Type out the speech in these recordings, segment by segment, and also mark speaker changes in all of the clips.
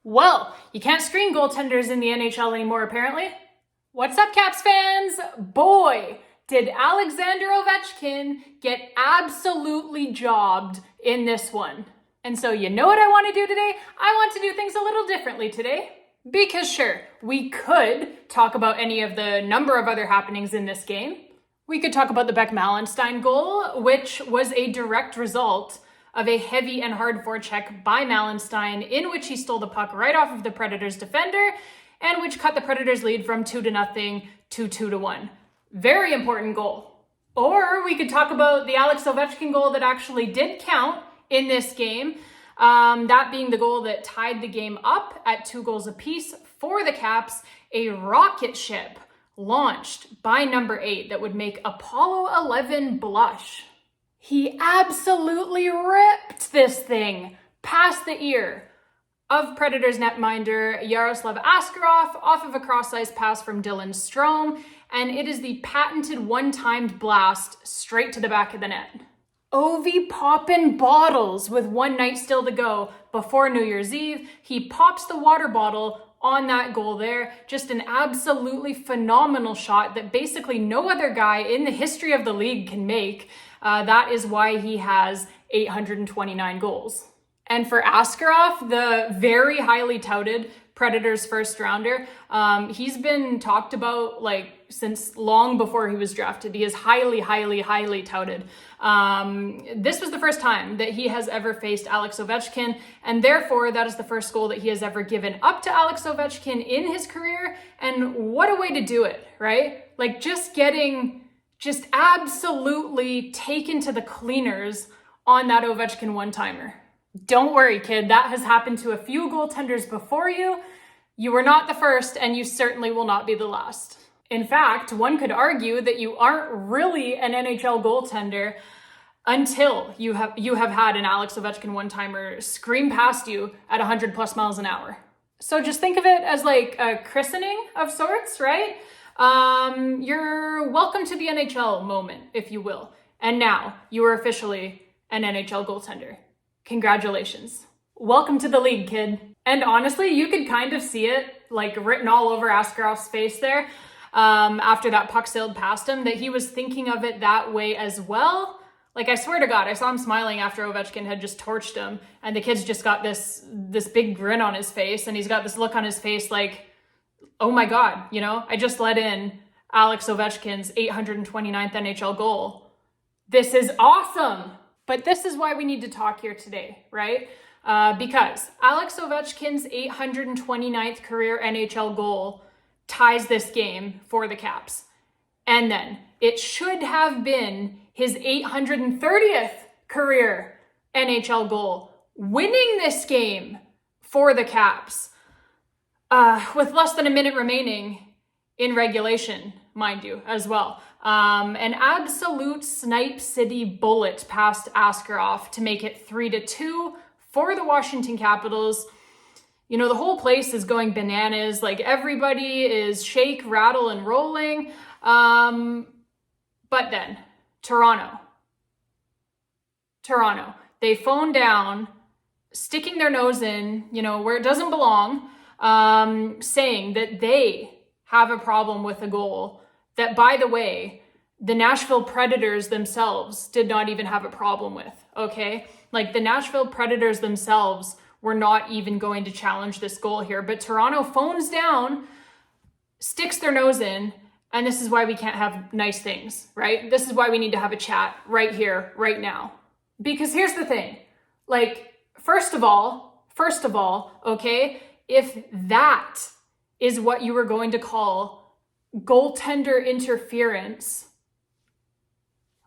Speaker 1: Well, you can't screen goaltenders in the NHL anymore, apparently. What's up, Caps fans? Boy, did Alexander Ovechkin get absolutely jobbed in this one. And so you know what I want to do today? I want to do things a little differently today. Because sure, we could talk about any of the number of other happenings in this game. We could talk about the Beck Malenstyn goal, which was a direct result of a heavy and hard forecheck by Malenstyn, in which he stole the puck right off of the Predators defender, and which cut the Predators lead from 2-0 to 2-1. Very important goal. Or we could talk about the Alex Ovechkin goal that actually did count in this game, that being the goal that tied the game up at 2 goals apiece for the Caps, a rocket ship launched by number 8 that would make Apollo 11 blush. He absolutely ripped this thing past the ear of Predators netminder Yaroslav Askarov off of a cross-ice pass from Dylan Strome, and it is the patented one-timed blast straight to the back of the net. Ovi popping bottles with one night still to go before New Year's Eve. He pops the water bottle on that goal there. Just an absolutely phenomenal shot that basically no other guy in the history of the league can make. That is why he has 829 goals. And for Askarov, the very highly touted Predators first rounder, he's been talked about since long before he was drafted. He is highly, highly, highly touted. This was the first time that he has ever faced Alex Ovechkin, and therefore that is the first goal that he has ever given up to Alex Ovechkin in his career. And what a way to do it, right? Just absolutely taken to the cleaners on that Ovechkin one-timer. Don't worry, kid. That has happened to a few goaltenders before you. You were not the first, and you certainly will not be the last. In fact, one could argue that you aren't really an NHL goaltender until you have had an Alex Ovechkin one-timer scream past you at 100 plus miles an hour. So just think of it as like a christening of sorts, right? You're welcome to the NHL moment, if you will. And now you are officially an NHL goaltender. Congratulations. Welcome to the league, kid. And honestly, you could kind of see it written all over Askarov's face there after that puck sailed past him, that he was thinking of it that way as well. I swear to God, I saw him smiling after Ovechkin had just torched him, and the kid's just got this big grin on his face, and he's got this look on his face oh my God, I just let in Alex Ovechkin's 829th NHL goal. This is awesome. But this is why we need to talk here today, right? Because Alex Ovechkin's 829th career NHL goal ties this game for the Caps. And then it should have been his 830th career NHL goal, winning this game for the Caps with less than a minute remaining in regulation, mind you, as well. An absolute Snipe City bullet past Askarov to make it 3-2 for the Washington Capitals. The whole place is going bananas. Everybody is shake, rattle, and rolling. But then, Toronto. They phone down, sticking their nose in, where it doesn't belong, saying that they have a problem with a goal that, by the way, the Nashville Predators themselves did not even have a problem with, okay? The Nashville Predators themselves were not even going to challenge this goal here, but Toronto phones down, sticks their nose in, and this is why we can't have nice things, right? This is why we need to have a chat right here, right now. Because here's the thing, first of all, okay, if that is what you were going to call goaltender interference,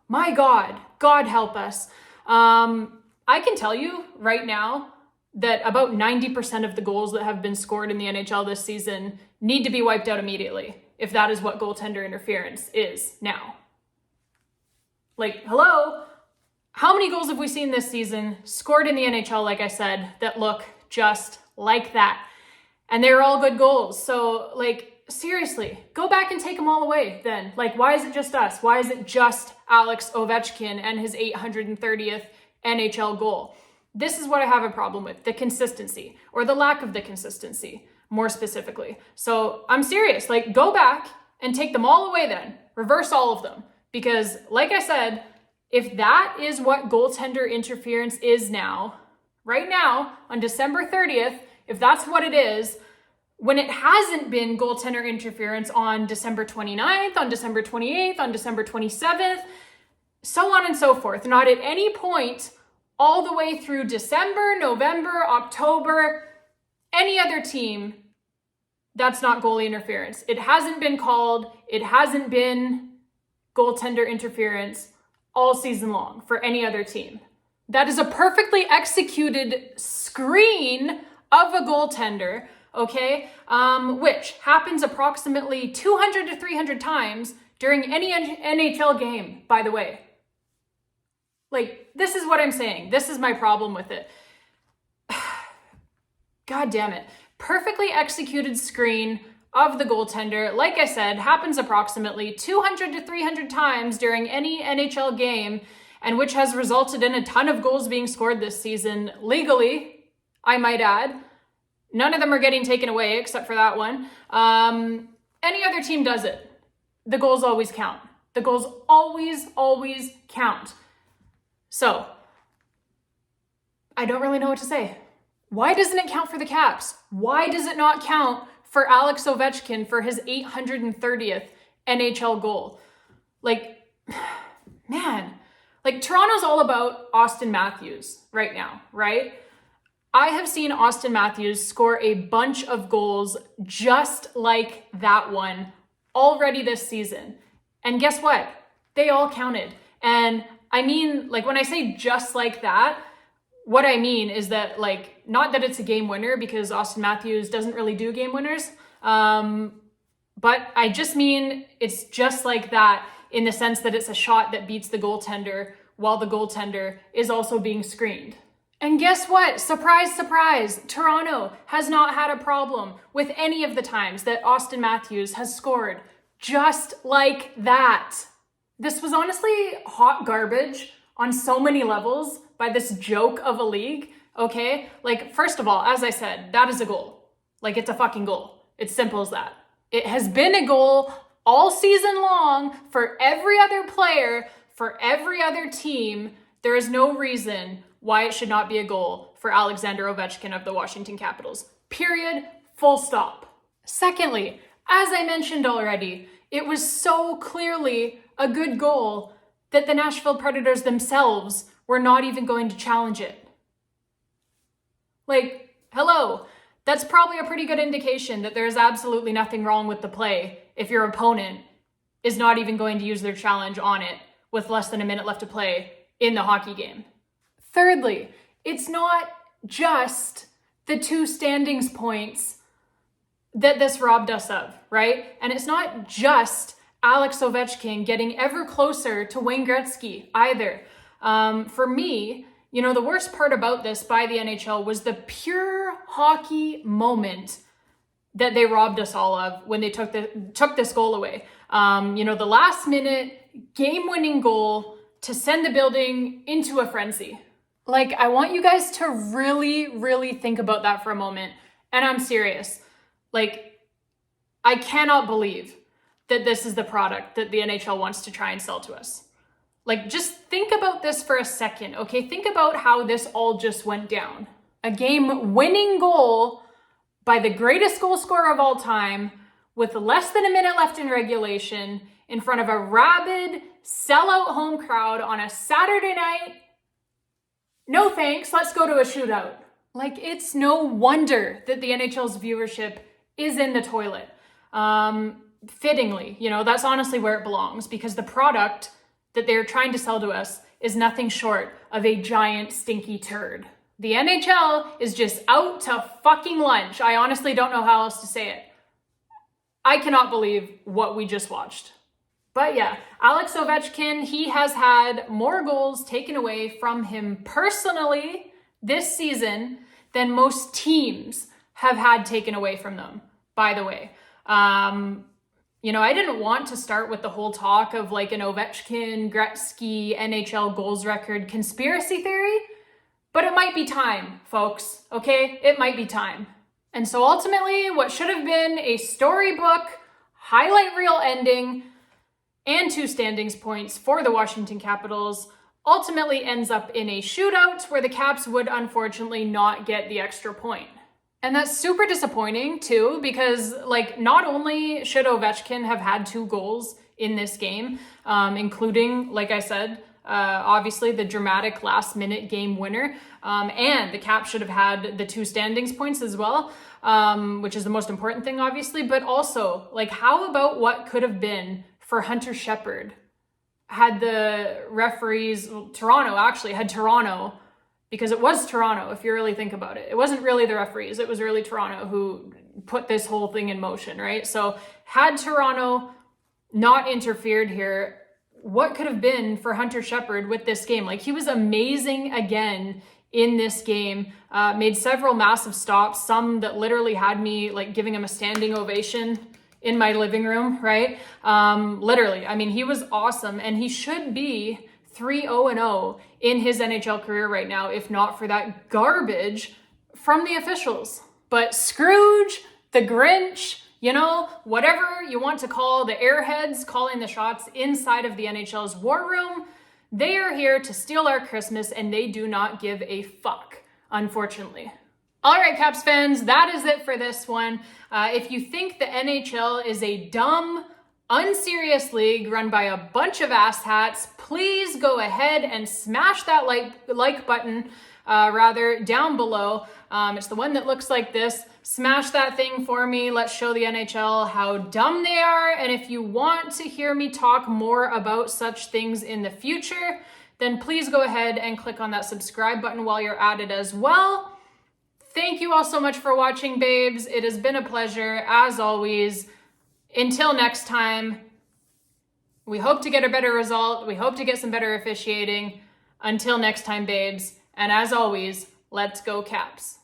Speaker 1: my God, God help us. I can tell you right now that about 90% of the goals that have been scored in the NHL this season need to be wiped out immediately, if that is what goaltender interference is now. Hello? How many goals have we seen this season scored in the NHL, like I said, that look just like that? And they're all good goals. So, seriously, go back and take them all away then. Why is it just us? Why is it just Alex Ovechkin and his 830th NHL goal? This is what I have a problem with, the consistency, or the lack of the consistency, more specifically. So I'm serious, like, go back and take them all away then. Reverse all of them. Because like I said, if that is what goaltender interference is now, right now, on December 30th, if that's what it is, when it hasn't been goaltender interference on December 29th, on December 28th, on December 27th, so on and so forth, not at any point all the way through December, November, October, any other team, that's not goalie interference. It hasn't been called. It hasn't been goaltender interference all season long for any other team. That is a perfectly executed screen of a goaltender, okay, which happens approximately 200 to 300 times during any NHL game, by the way. Like, this is what I'm saying. This is my problem with it. God damn it. Perfectly executed screen of the goaltender, like I said, happens approximately 200 to 300 times during any NHL game, and which has resulted in a ton of goals being scored this season legally, I might add. None of them are getting taken away except for that one. Any other team does it. The goals always count. The goals always count. So, I don't really know what to say. Why doesn't it count for the Caps? Why does it not count for Alex Ovechkin for his 830th NHL goal? Like, man, like, Toronto's all about Austin Matthews right now, right? I have seen Austin Matthews score a bunch of goals just like that one already this season. And guess what? They all counted. And I mean, like, when I say just like that, what I mean is that, like, not that it's a game winner, because Austin Matthews doesn't really do game winners. But I just mean it's just like that in the sense that it's a shot that beats the goaltender while the goaltender is also being screened. And guess what? Surprise, surprise. Toronto has not had a problem with any of the times that Austin Matthews has scored just like that. This was honestly hot garbage on so many levels by this joke of a league, okay? Like, first of all, as I said, that is a goal. Like, it's a fucking goal. It's simple as that. It has been a goal all season long for every other player, for every other team. There is no reason why it should not be a goal for Alexander Ovechkin of the Washington Capitals. Period. Full stop. Secondly, as I mentioned already, it was so clearly a good goal that the Nashville Predators themselves were not even going to challenge it. Like, hello, that's probably a pretty good indication that there is absolutely nothing wrong with the play if your opponent is not even going to use their challenge on it with less than a minute left to play in the hockey game. Thirdly, it's not just the 2 standings points that this robbed us of, right? And it's not just Alex Ovechkin getting ever closer to Wayne Gretzky either. For me, you know, the worst part about this by the NHL was the pure hockey moment that they robbed us all of when they took this goal away. You know, the last minute game-winning goal to send the building into a frenzy. Like, I want you guys to really think about that for a moment. And I'm serious. Like, I cannot believe that this is the product that the NHL wants to try and sell to us. Like, just think about this for a second, okay? Think about how this all just went down. A game-winning goal by the greatest goal scorer of all time with less than a minute left in regulation in front of a rabid, sellout home crowd on a Saturday night. No thanks, let's go to a shootout. Like, it's no wonder that the NHL's viewership is in the toilet. Fittingly, you know, that's honestly where it belongs, because the product that they're trying to sell to us is nothing short of a giant stinky turd. The NHL is just out to fucking lunch. I honestly don't know how else to say it. I cannot believe what we just watched. But yeah, Alex Ovechkin, he has had more goals taken away from him personally this season than most teams have had taken away from them, by the way. You know, I didn't want to start with the whole talk of like an Ovechkin, Gretzky, NHL goals record conspiracy theory, But it might be time, folks, okay? It might be time. And so ultimately, what should have been a storybook, highlight reel ending, and 2 standings points for the Washington Capitals ultimately ends up in a shootout where the Caps would unfortunately not get the extra point. And that's super disappointing too, because not only should Ovechkin have had 2 goals in this game, including, like I said, obviously the dramatic last minute game winner, and the Caps should have had the 2 standings points as well, which is the most important thing, obviously, but also, how about what could have been for Hunter Shepard had the referees, Toronto, because it was Toronto, if you really think about it. It wasn't really the referees, it was really Toronto who put this whole thing in motion, right? So had Toronto not interfered here, what could have been for Hunter Shepard with this game? He was amazing again in this game, made several massive stops, some that literally had me giving him a standing ovation in my living room, right? Literally, I mean, he was awesome, and he should be 3-0-0 in his NHL career right now, if not for that garbage from the officials. But Scrooge, the Grinch, whatever you want to call the airheads calling the shots inside of the NHL's war room, they are here to steal our Christmas, and they do not give a fuck, unfortunately. All right, Caps fans, that is it for this one. If you think the NHL is a dumb, unserious league run by a bunch of asshats, please go ahead and smash that like button down below. It's the one that looks like this. Smash that thing for me. Let's show the NHL how dumb they are. And if you want to hear me talk more about such things in the future, then please go ahead and click on that subscribe button while you're at it as well. Thank you all so much for watching, babes. It has been a pleasure, as always. Until next time, we hope to get a better result. We hope to get some better officiating. Until next time, babes. And as always, let's go Caps.